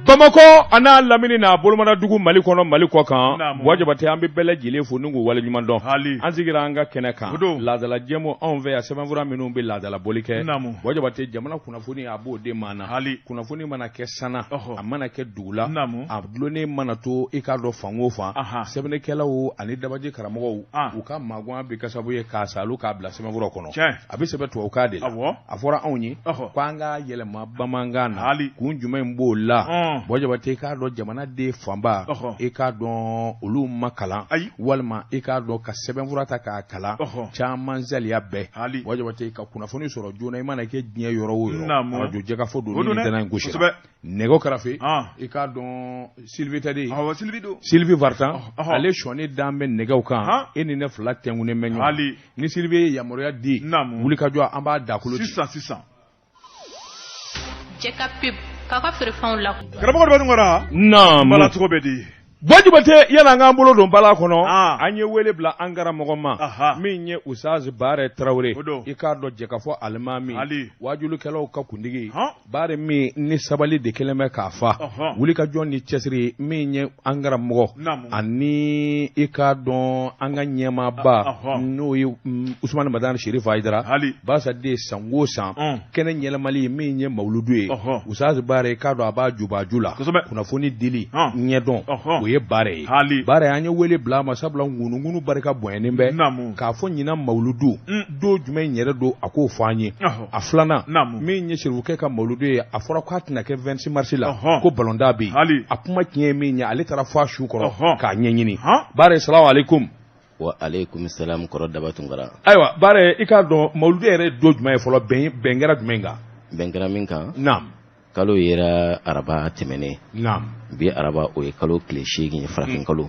Bamako ana lamini na bolomana dugu Mali kɔnɔ Mali kɔ kan wajabate an bɛ bɛɛ lajɛlen fo n'u wale ɲuman dɔn an sigira an ka kɛnɛ kan laadala jɛmu anw fɛ yan sɛbɛnfura minnu bɛ laadala boli kɛ wajabate jamana kunnafoni a b'o de maana kunnafoni mana kɛ sana a mana kɛ dugu la a dulonnen mana to i k'a dɔn fan o fan sɛbɛnnikɛlaw ani dabaji karamɔgɔw u ka maagɔnya bɛ kɛ sababu ye k'a salu k'a bila sɛbɛnfura kɔnɔ a bɛ sɛbɛn tubabukan de la a fɔra anw ye k'an ka yɛlɛma bamanankan na kun jumɛn b'o la wajabate i k'a dɔn jamanaden fanba i k'a dɔn olu ma kalan walima i k'a dɔn ka sɛbɛnfura ta k'a kalan caman zaliya bɛɛ wajabate ka kunnafoni sɔrɔ joona i mana kɛ diɲɛ yɔrɔ o yɔrɔ radio jɛkafɔ don ni ntɛnɛn in gosi nɛgɛ kɛrɛfɛ i k'a dɔn Sylvie tɛ de Sylvie Vartan ale sɔnni dan bɛ nɛgɛw kan e ni ne fila tɛnkunnen bɛ ɲɔgɔn ni Sylvie ye yamaruya di wulikajɔ an b'a dakolo sisan Jɛka k'a feerefɛnw la karamɔgɔ dɔ ngora bala cogo bɛ di wajibate yana an k'an bolo don bala kɔnɔ an ye wele bila an karamɔgɔ ma min ye Usazi Bare Tarawele i k'a dɔn jɛkafɔ alimami wajulikɛlaw ka kundigi Bare min ni sabali de kelen bɛ k'a fa wulikajɔ ni cɛsiri min ye an karamɔgɔ ani i k'a dɔn an ka ɲɛmaaba n'o ye Usmani Madani Sherifu Hayidara Basaden san o san kɛnɛ ɲɛnɛmali min ye mawuludu ye Usazi Bare k'a dɔn a b'a jubaju la kunnafoni dili ɲɛdɔn o ye Bare ye Bare an ye wele bila ma sabula ŋunuŋunu barika bonyɛnnen bɛ k'a fɔ ɲina mawuludu don jumɛn yɛrɛ don a k'o fɔ an ye a filanan min ye Serifukɛ ka mawuludu ye a fɔra k'a tɛna kɛ 26 mars la ko balonda bɛ yen a kuma tiɲɛ ye min ye ale taara fɔ a su kɔrɔ k'a ɲɛɲini Bare salamu alaikum wa alaikum salam kɔrɔ daba tunkara ayiwa Bare i k'a dɔn mawuludu yɛrɛ don jumɛn ye fɔlɔ bɛn kɛra jumɛn kan bɛn kɛra min kan kalo yɛrɛ araba tɛmɛnen bi araba o ye kalo tile 8 ye farafin kalo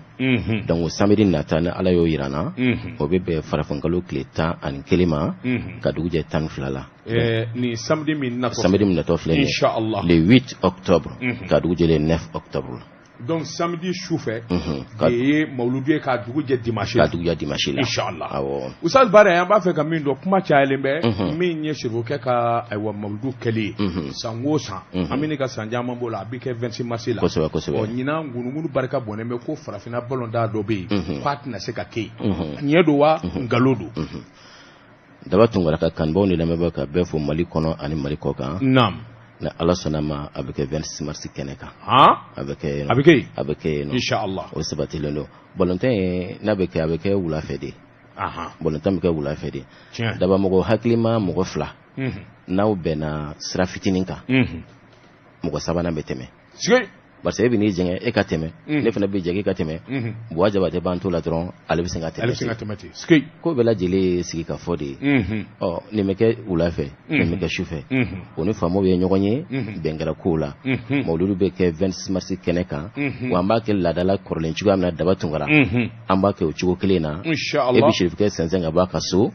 donc samedi nata ni ala y'o yirana o bɛ bɛn farafin kalo tile 11 ma ka dugu jɛ 12 la ni samedi min natɔ filɛ inchallah le 8 octobre ka dugu jɛ le 9 octobre donc samedi sufɛ ye mawuludu ye k'a dugu jɛ dimanche la inchallah Usazi Bare an b'a fɛ ka min dɔn kuma cayalen bɛ min ye Serifukɛ ka mawuludu kɛli ye san o san an bɛ ka san caman b'o la a bɛ kɛ 26 mars la kosɛbɛ ɲinan ŋunuŋunu barika bɔnnen bɛ ko farafinna balonda dɔ bɛ yen k'a tɛna se ka kɛ yen tiɲɛ don wa nkalon don daba tunkara ka kanubaaw ni lamɛnbaaw ka bɛɛ fo Mali kɔnɔ ani Mali kɔ kan na ala sɔnna ma a bɛ kɛ 26 mars kɛnɛ kan a bɛ kɛ yen inchallah o sabatilen don balontan ye n'a bɛ kɛ a bɛ kɛ wula fɛ de balontan bɛ kɛ wula fɛ de daba mɔgɔ hakilima mɔgɔ 2 n'aw bɛnna sira fitinin kan mɔgɔ sabanan bɛ tɛmɛ parce que e bɛ n'i jɛngɛ e ka tɛmɛ ne fana bɛ jɛngɛ e ka tɛmɛ buwa jabate b'an to la dɔrɔn ale bɛ se ka tɛmɛ ko bɛɛ lajɛlen sigi ka fɔ de ye nin bɛ kɛ wula fɛ nin bɛ kɛ su fɛ o ni faamaw ye ɲɔgɔn ye bɛn kɛra kow la mawuludu bɛ kɛ 26 mars kɛnɛ kan wa an b'a kɛ laadala kɔrɔlen cogoya min na daba tunkara an b'a kɛ o cogo kelen na e bɛ Serifukɛ sɛnsɛn ka bɔ a ka so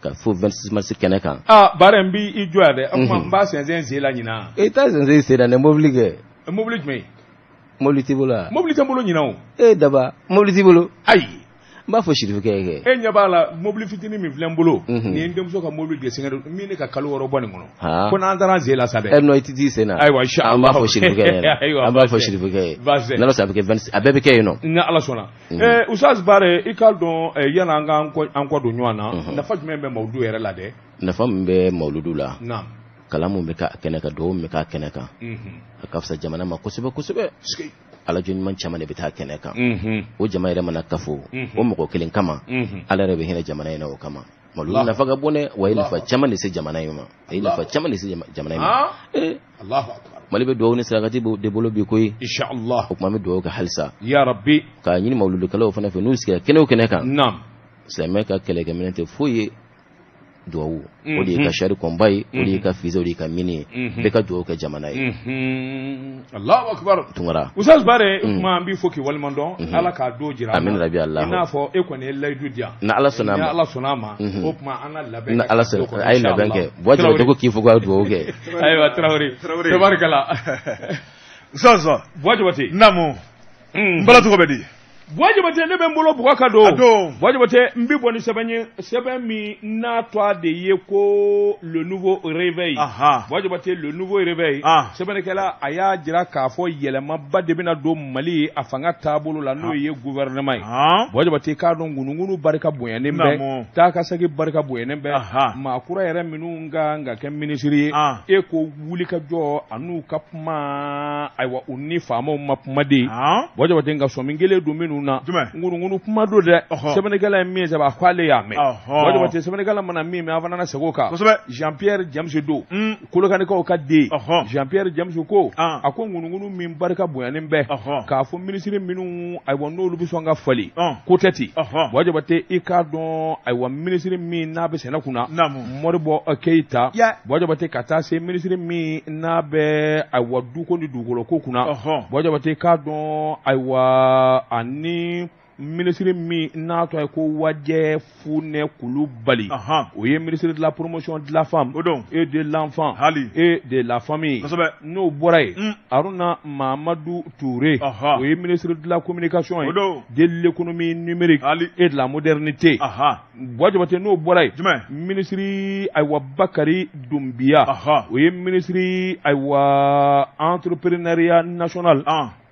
ka fo 26 mars kɛnɛ kan Bare n b'i jɔ yan dɛ o tuma n b'a sɛnsɛn sen la ɲinan e t'a sɛnsɛn sen la ni mobili kɛ mobili jumɛn mobili t'i bolo mobili tɛ n bolo ɲinan o daba mobili t'i bolo ayi n b'a fɔ Serifukɛ ye kɛ e ɲɛ b'a la mobili fitinin min filɛ n bolo nin ye n denmuso ka mobili de sɛgɛn min ne ka kalo 6 bɔ nin kɔnɔ ko n'an taara sen la sa dɛ non i tɛ t'i sen na ayiwa inchallah an b'a fɔ Serifukɛ ye an b'a fɔ Serifukɛ ye n'ala sɔnna a bɛ kɛ 26 a bɛɛ bɛ kɛ yen nɔ ni ala sɔnna Usazi Bare i k'a dɔn yana an k'an kɔ don ɲɔgɔn na nafa jumɛn bɛ mawuludu yɛrɛ la dɛ nafa min bɛ mawuludu la kalan min bɛ k'a kɛnɛ kan dugawu min bɛ k'a kɛnɛ kan a ka fisa jamana ma kosɛbɛ kosɛbɛ ala jɔn ɲuman caman de bɛ taa kɛnɛ kan o jama yɛrɛ mana kafo o mɔgɔ kelen kama ala yɛrɛ bɛ hinɛ jamana in na o kama mawuludu nafa ka bon dɛ wa a ye nafa caman de se jamana in ma Mali bɛ dugawu ni sarakati de bolo bi koyi inchallah o kuma bɛ dugawu kɛ halisa ya rabbi k'a ɲini mawuludukɛlaw fana fɛ n'u sigira kɛnɛ o kɛnɛ kan silamɛ ka kɛlɛkɛminɛn tɛ foyi ye duwawu o de ka shari komba ye o de ka fize o de ka mini bɛɛ ka duwawu kɛ jamana ye Allahu akbar tunkara Usazi Bare kuma an b'i fo k'i waliman dɔn ala k'a don jira amin rabi Allah i n'a fɔ e kɔni ye layidu di yan na ala sɔnna ma o kuma an ka labɛn na ala sɔnna a ye labɛn kɛ buwa jabate ko k'i fo k'a duwawu kɛ ayiwa Tarawele tabarikala Usazi buwa jabate namu bala tɔgɔ bɛ di Wajibate ne bɛ n bolo bugɔ ka don. Wajibate n bi bɔ ni sɛbɛn min n'a tɔ de ye ko le nouveau réveil. Wajibate le nouveau réveil. Sɛbɛnnikɛla a y'a jira k'a fɔ yɛlɛmaba de bɛna don Mali a fanga taabolo la n'o ye gouvernement ye. Wajibate k'a dɔn ŋunuŋunu barika bonyanen bɛ, taakasegin barika bonyanen bɛ, maakura yɛrɛ minnu kan ka kɛ minisiri ye, e ko wulikajɔ an'u ka kuma ayiwa u ni faamaw ma kuma de. Wajibate nka sɔmi kelen don minnu na ŋunuŋunu kuma don dɛ. Sɛbɛnnikɛla ye min sɛbɛn a ko ale y'a mɛn. Wajibate sɛbɛnnikɛla mana min mɛn a fana na segin o kan. Jean Pierre James don Kolokanikaw ka den Jean Pierre James ko a ko ŋunuŋunu min barika bonyanen bɛ k'a fɔ minisiri minnu ayiwa n'olu bɛ sɔn ka fali ko tɛ ten. Wajibate i k'a dɔn ayiwa minisiri min n'a bɛ sɛnɛ kunna Modibo Keita. Wajibate ka taa se minisiri min n'a bɛ ayiwa duko ni dugukolo ko kunna. Wajibate k'a dɔn ayiwa ani ministre min n'a tɔ ye ko Wajɛ Funɛ Kulubali o ye ministre de la promotion de la femme et de l'enfant et de la famille. N'o bɔra yen Aruna Mamadou Touré o ye ministre de la communication ye, de l'économie numérique et de la modernité. Wajibate n'o bɔra yen ministre ayiwa Bakari Doumbia o ye ministre ayiwa entrepreneuriat national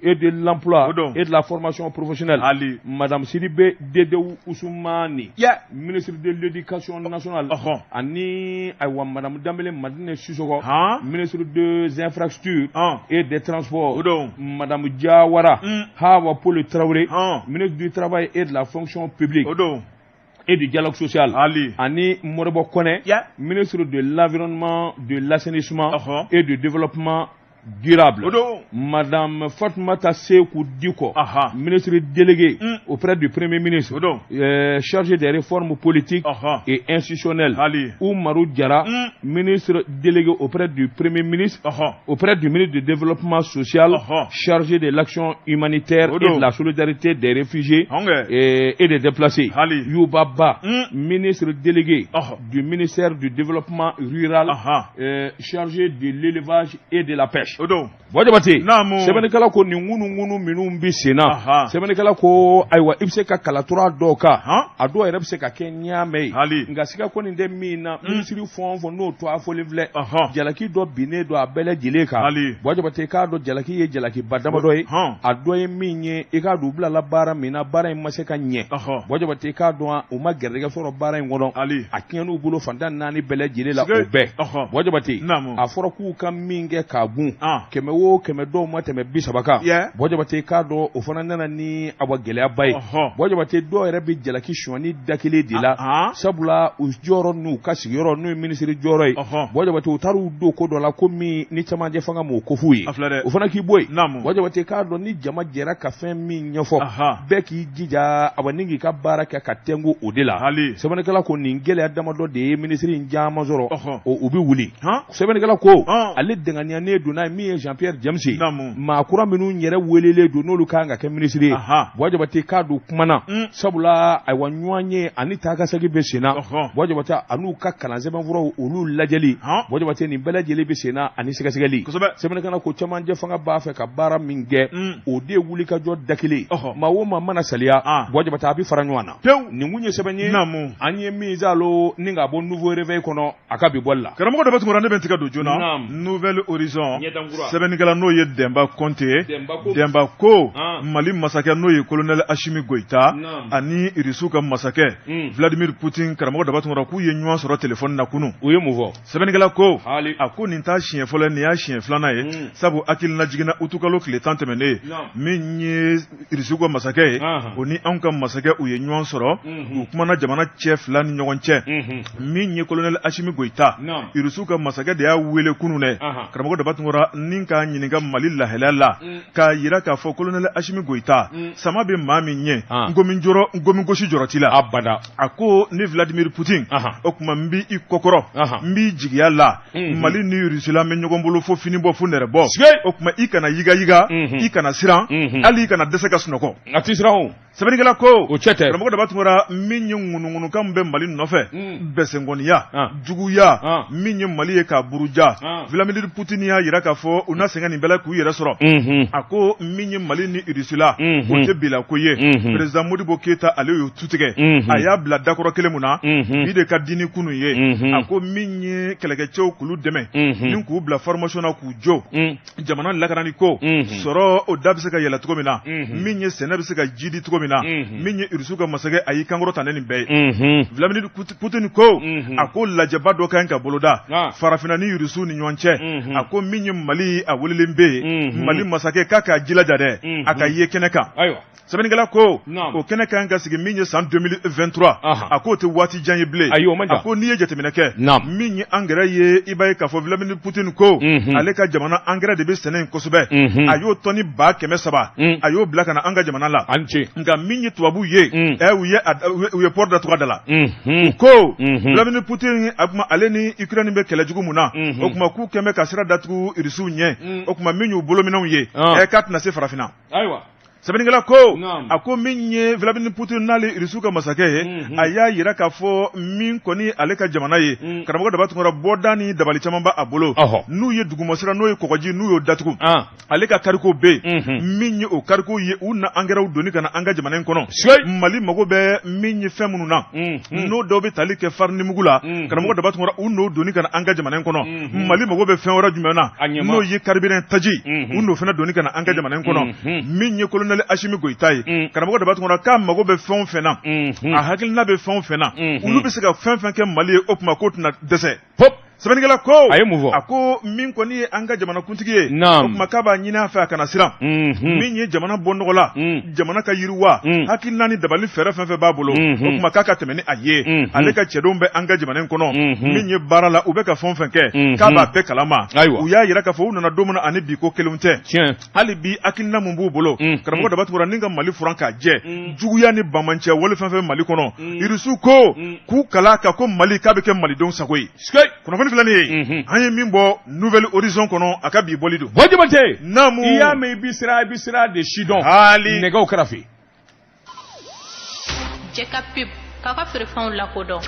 et de l'emploi et de la formation professionnelle. Madame Sidibé Dedeu Ousmani, ministre de l'éducation nationale. Ani ayiwa Madame Dambele Madine Sissoko, ministre des infrastructures et des transports. Madame Diawara Hawa Paul Traoré, ministre du travail et de la fonction publique et du dialogue social. Ani Modibo Kone, ministre de l'environnement, de l'assainissement et du développement durable. Madame Fatmata Sekou Diko, ministre délégué auprès du Premier ministre, chargé des réformes politiques et institutionnelles. Oumarou Diara, ministre délégué auprès du Premier ministre, auprès du ministre du Développement social, chargé de l'action humanitaire et de la solidarité des réfugiés et des déplacés. Youbaba, ministre délégué du ministère du Développement rural, chargé de l'élevage et de la pêche. Wajibate sɛbɛnnikɛla ko nin ŋunu minnu bi sen na sɛbɛnnikɛla ko ayiwa i bɛ se ka kalatura dɔw kan a dɔw yɛrɛ bɛ se ka kɛ ɲaamɛ ye nka siga ko nin tɛ min na minisiri fɛn o fɛn n'o to a fɔlen filɛ jalaki dɔ binnen don a bɛɛ lajɛlen kan Wajibate k'a dɔn jalaki ye jalakiba damadɔ ye a dɔ ye min ye i k'a dɔn u bilala baara min na baara in ma se ka ɲɛ Wajibate k'a dɔn u ma gɛrɛgɛ sɔrɔ baara in kɔnɔ a tiɲɛn'u bolo fantan naani bɛɛ lajɛlen la o bɛɛ Wajibate a fɔra k'u ka min kɛ k'a gun kɛmɛ o kɛmɛ dɔw ma tɛmɛ 30 kan Wajibate k'a dɔn o fana nana ni awa gɛlɛyaba ye Wajibate dɔw yɛrɛ bɛ jalaki suɲɛni da kelen de la sabula u jɔyɔrɔ n'u ka sigiyɔrɔ n'u ye minisiri jɔyɔrɔ ye Wajibate u taar'u don ko dɔ la ko min ni cɛmancɛ fanga m'o ko f'u ye o fana k'i bɔ yen Wajibate k'a dɔn ni jama jɛra ka fɛn min ɲɛfɔ bɛɛ k'i jija awa ni k'i ka baara kɛ ka tɛngu o de la sɛbɛnnikɛla ko nin gɛlɛya damadɔ de ye minisiri in caman sɔrɔ u bɛ wuli sɛbɛnnikɛla ko ale danganiyanen don n'a ye min ye Jean Pierre James maakura minnu yɛrɛ welelen don n'olu kan ka kɛ minisiri ye Wajibate k'a don kumana sabula ayiwa ɲɔgɔn ye ani taakasegin bɛ sen na Wajibate an'u ka kalansɛbɛnfuraw olu lajɛli Wajibate nin bɛɛ lajɛlen bɛ sen na ani sɛgɛsɛgɛli sɛbɛnnikɛla ko cɛmancɛ fanga b'a fɛ ka baara min kɛ o de ye wulikajɔ da kelen maa o maa mana saliya Wajibate a bɛ fara ɲɔgɔn na nin kun ye sɛbɛn ye an ye min zalo ni ka bɔ nouveau réveil kɔnɔ a ka bi bɔli la karamɔgɔ dɔ bɛ tugura ne bɛ tigɛ don joona nouvelle horizon sɛbɛnnikɛla n'o ye Demba Konte Demba ko Mali masakɛ n'o ye colonel Assimi Goïta ani Irisu ka masakɛ Vladimir Poutine karamɔgɔ daba tugura k'u ye ɲɔgɔn sɔrɔ téléphone na kunu u ye mun fɔ sɛbɛnnikɛla ko a ko nin t'a siɲɛ fɔlɔ nin y'a siɲɛ filanan ye sabu hakilina jiginna utukalo tile 10 tɛmɛnen min ye Irisu ka masakɛ ye o ni anw ka masakɛ u ye ɲɔgɔn sɔrɔ u kumana jamana cɛ fila ni ɲɔgɔn cɛ min ye colonel Assimi Goïta Irisu ka masakɛ de y'a wele kunu dɛ karamɔgɔ daba tugura ni k'a ɲininka Mali lahalaya la k'a yira k'a fɔ colonel Assimi Goïta sama bɛ maa min ɲɛ ngomi gosi jɔrɔ t'i la abada a ko ni Vladimir Poutine o tuma n b'i kɔkɔrɔ n b'i jigiya la Mali ni Rusila bɛ ɲɔgɔn bolo fo fini bɔ fo nɛrɛ bɔ o tuma i kana yiga i kana siran hali i kana dɛsɛ ka sunɔgɔ a t'i siran o sɛbɛnnikɛla ko o cɛ tɛ karamɔgɔ Dabatungara min ye ŋunuŋunukan bɛ Mali nɔfɛ bɛsɛngɔniya juguya min ye Mali ye k'a buruja Vladimir Poutine y'a yira k'a fɔ u na sɛgɛn nin bɛɛ la k'u yɛrɛ sɔrɔ a ko min ye Mali ni Russie la o tɛ bila ko ye président Modibo Keita ale y'o tutigɛ a y'a bila dakɔrɔ kelen mun na bi de ka di ni kunun ye a ko min ye kɛlɛkɛcɛw k'ulu dɛmɛ ni k'u bila formation na k'u jɔ jamana lakanani ko sɔrɔ o da bɛ se ka yɛlɛ cogo min na min ye sɛnɛ bɛ se ka jidi cogo min na min ye Russie ka masakɛ a y'i kankɔrɔ ta ne nin bɛɛ ye Vladimir Poutine ko a ko lajɛba dɔ ka ɲi ka boloda farafinna ni Russie ni ɲɔgɔn cɛ a ko min ye Mali a welelen bɛ yen Mali masakɛ k'a k'a jilaja dɛ a ka ye kɛnɛ kan sɛbɛnnikɛla ko o kɛnɛ ka ɲi ka sigi min ye san 2023 a k'o tɛ waati jan ye bilen a ko n'i ye jateminɛ kɛ min ye engrais ye i b'a ye k'a fɔ Vladimir Poutine ko ale ka jamana engrais de bɛ sɛnɛ in kosɛbɛ a y'o tɔni 300,000 a y'o bila ka na an ka jamana la nka min ye tubabu ye u ye port datugu da la u ko Vladimir Poutine a kuma ale ni Ukraine bɛ kɛlɛ jugu mun na o kuma k'u kɛn bɛ ka sira datugu Rusiw ɲɛ o kuma min y'u bolominɛw ye k'a tɛna se farafinna sɛbɛnnikɛla ko a ko min ye Vladimir Poutine n'ale Rusiw ka masakɛ ye a y'a yira k'a fɔ min kɔni ale ka jamana ye karamɔgɔ Dabatungara bɔda ni dabali caman b'a bolo n'u ye dugumasira n'o ye kɔgɔji n'u y'o datugu ale ka kariko bɛ yen min ye o kariko ye u na engrais donni ka na an ka jamana in kɔnɔ Mali mago bɛ min ye fɛn minnu na n'o dɔw bɛ tali kɛ farinimugu la karamɔgɔ Dabatungara u n'o donni ka na an ka jamana in kɔnɔ Mali mago bɛ fɛn wɛrɛ jumɛn na n'o ye carburant taji u n'o fana donni ka na an ka jamana in kɔnɔ min ye colonel Assimi Goïta ye karamɔgɔ Dabatungara k'a mago bɛ fɛn o fɛn na a hakilina bɛ fɛn o fɛn na olu bɛ se ka fɛn fɛn kɛ Mali ye o tuma k'o tɛna dɛsɛ sɛbɛnnikɛla ko a ko min kɔni ye an ka jamana kuntigi ye o tuma k'a b'a ɲini a fɛ a kana siran min ye jamana bɔ nɔgɔ la jamana ka yiriwa hakilina ni dabali fɛɛrɛ fɛn fɛn b'a bolo o tuma k'a ka tɛmɛ ni a ye ale ka cɛdenw bɛ an ka jamana in kɔnɔ min ye baara la u bɛ ka fɛn fɛn kɛ k'a b'a bɛɛ kalama u y'a yira k'a fɔ u nana don min na ani bi ko kelenw tɛ hali bi hakilina mun b'u bolo karamɔgɔ Dabatungara ni ka Mali furan k'a jɛ juguya ni bamancɛ wale fɛn fɛn Mali kɔnɔ Rusiw ko k'u kala ka ko Mali k'a bɛ kɛ Malidenw sago ye filani ye an ye min bɔ Nouvelle Horizon kɔnɔ a ka bi bɔli don Wajibate namu i y'a mɛn i bɛ sira de sidɔn hali nɛgɛw kɛrɛfɛ jɛ ka pep k'a ka feerefɛnw lakodɔn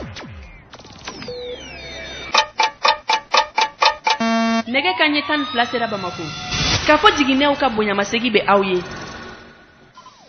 nɛgɛ kanɲɛ 12 sera Bamako k'a fɔ jiginɛw ka bonyamasegi bɛ aw ye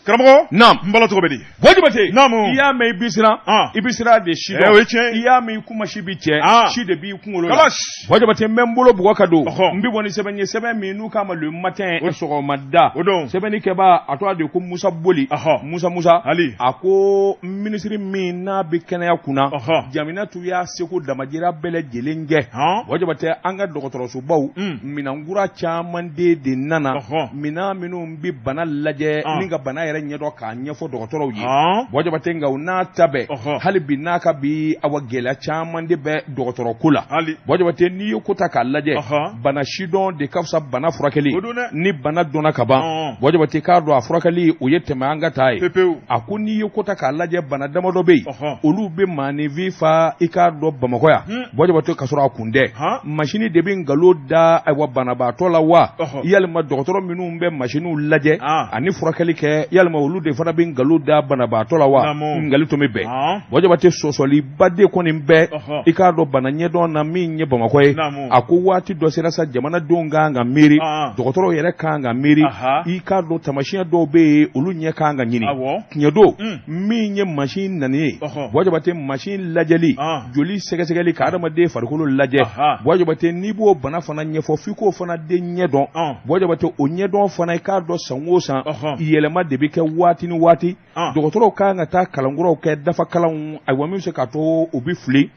karamɔgɔ naam n bala tɔgɔ bɛ di Wajibate naamu i y'a mɛn i bɛ sira de sidɔn o ye tiɲɛ i y'a mɛn i kuma si bi cɛ si de b'i kunkolo la Wajibate n bɛ n bolo bugɔ ka don n bɛ bɔ ni sɛbɛn ye sɛbɛn min n'u k'a ma le matin sɔgɔmada o don sɛbɛnnikɛba a tɔgɔ de ko Musa Boli Musa hali a ko minisiri min n'a bɛ kɛnɛya kunna Jaminatu y'a seko damajira bɛɛ lajɛlen kɛ Wajibate an ka dɔgɔtɔrɔsobaw minɛnkura caman de nana minɛn minnu bɛ bana lajɛ ni ka bana yɛrɛ ɲɛdɔn k'a ɲɛfɔ dɔgɔtɔrɔw ye Wajibate nka u n'a ta bɛɛ hali bi n'a ka bi awa gɛlɛya caman de bɛ dɔgɔtɔrɔko la Wajibate n'i ye ko ta k'a lajɛ bana sidɔn de ka fisa bana furakɛli ni bana dɔnna ka ban Wajibate k'a dɔn a furakɛli o ye tɛmɛ an ka taa ye a ko n'i ye ko ta k'a lajɛ bana damadɔ bɛ yen olu bɛ maaninfin fa i k'a dɔn Bamakɔ yan Wajibate ka sɔrɔ a kun dɛ machine de bɛ nkalon da ayiwa banabaatɔ la wa yalima dɔgɔtɔrɔ minnu bɛ machines lajɛ ani furakɛli kɛ yalima olu de fana bɛ nkalon da banabaatɔ la wa ngali to bɛ bɛn Wajibate sɔsɔliba de kɔni bɛɛ i k'a dɔn bana ɲɛdɔn na min ye Bamakɔ ye a ko waati dɔ sera sa jamanadenw kan ka miiri dɔgɔtɔrɔw yɛrɛ kan ka miiri i k'a dɔn tamasiyɛn dɔw bɛ yen olu ɲɛ kan ka ɲini tiɲɛ don min ye machine nani ye Wajibate machine lajɛli joli sɛgɛsɛgɛli ka adamaden farikolo lajɛ Wajibate n'i b'o bana fana ɲɛfɔ f'i k'o fana de ɲɛdɔn Wajibate o ɲɛdɔn fana i k'a dɔn san o san yɛlɛma de bɛ kɛ waati ni waati dɔgɔtɔrɔw kan ka taa kalankuraw kɛ dafa kalanw ayiwa min bɛ se k'a to u bɛ fili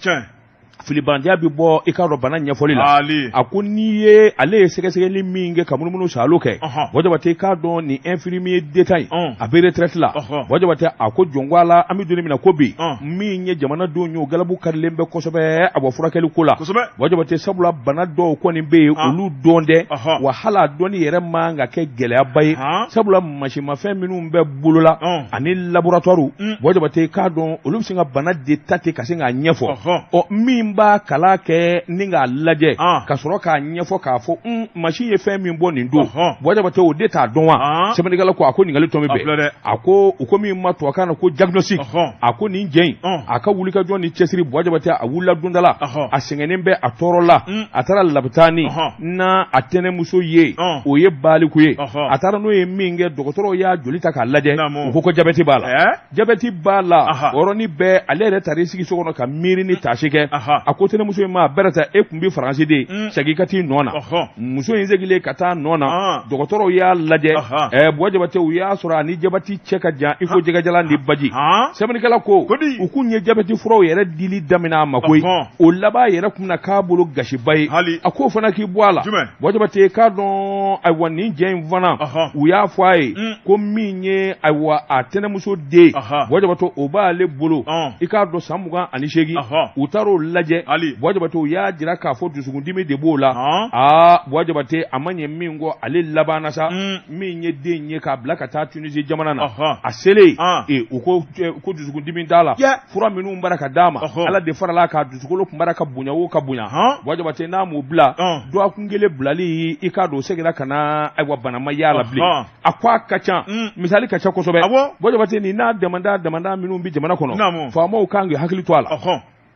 filibandiya bɛ bɔ i k'a dɔn bana ɲɛfɔli la a ko n'i ye ale ye sɛgɛsɛgɛli min kɛ ka munumunu salo kɛ Wajibate i k'a dɔn ni infirmier d'état in a bɛ retraite la Wajibate a ko jɔn a la an bɛ don min na ko bi min ye jamanadenw ye o galabu karilen bɛ kosɛbɛ a bɔ furakɛli ko la Wajibate sabula bana dɔw kɔni bɛ yen olu dɔn dɛ wa hali a dɔnni yɛrɛ man ka kɛ gɛlɛyaba ye sabula masimafɛn minnu bɛ bolola ani laboratoire Wajibate i k'a dɔn olu bɛ se ka bana de ta ten ka se k'a ɲɛfɔ min min b'a kala kɛ ni k'a lajɛ ka sɔrɔ k'a ɲɛfɔ k'a fɔ machine ye fɛn min bɔ nin don Bɔjabate o de t'a dɔn wa sɛbɛnnikɛla ko a ko ɲininkali tɔ min bɛ a ko u ko min ma tubabukan na ko diagnostic a ko nin jɛ in a ka wulikajɔ ni cɛsiri Bɔjabate a wulila don dɔ la a sɛgɛnnen bɛ a tɔɔrɔ la a taara labitaani na a tɛnɛmuso ye o ye baaliku ye a taara n'o ye min kɛ dɔgɔtɔrɔw y'a joli ta k'a lajɛ u ko jabɛti b'a la jabɛti b'a la yɔrɔnin bɛɛ ale yɛrɛ taara i sigi so kɔnɔ ka miiri ni taasi kɛ a ko tɛnɛmuso in ma bɛrɛta e kun bi faransi de sɛgi ka t'i nɔ na muso in segilen ka taa nɔ na dɔgɔtɔrɔw y'a lajɛ Bɔjabate u y'a sɔrɔ ani jabɛti cɛ ka jan i ko jɛgɛjalan ni baji sɛbɛnnikɛla ko u kun ye jabɛti furaw yɛrɛ dili daminɛ a ma koyi o laban yɛrɛ kun na k'a bolo gasiba ye a ko fana k'i bɔ a la Bɔjabate k'a dɔn ayiwa nin jɛ in fana u y'a fɔ a ye ko min ye ayiwa a tɛnɛmuso den Bɔjabate o b'ale bolo i k'a dɔn san 28 u taar'o lajɛ Bɔjabate u y'a jira k'a fɔ dusukundimi de b'o la Bɔjabate a ma ɲɛ min kɔ ale laban na sa min ye den ye k'a bila ka taa Tunisie jamana na a selen u ko dusukundimi t'a la fura minnu bara ka d'a ma ala de farala k'a dusukolo kun bara ka bonya o ka bonya Bɔjabate n'a m'o bila dɔgɔkun kelen bilali i k'a dɔn o seginna ka na ayiwa bana ma y'a la bilen a ko a ka ca misali ka ca kosɛbɛ Bɔjabate nin n'a damanda minnu bɛ jamana kɔnɔ faamaw kan k'i hakili to a la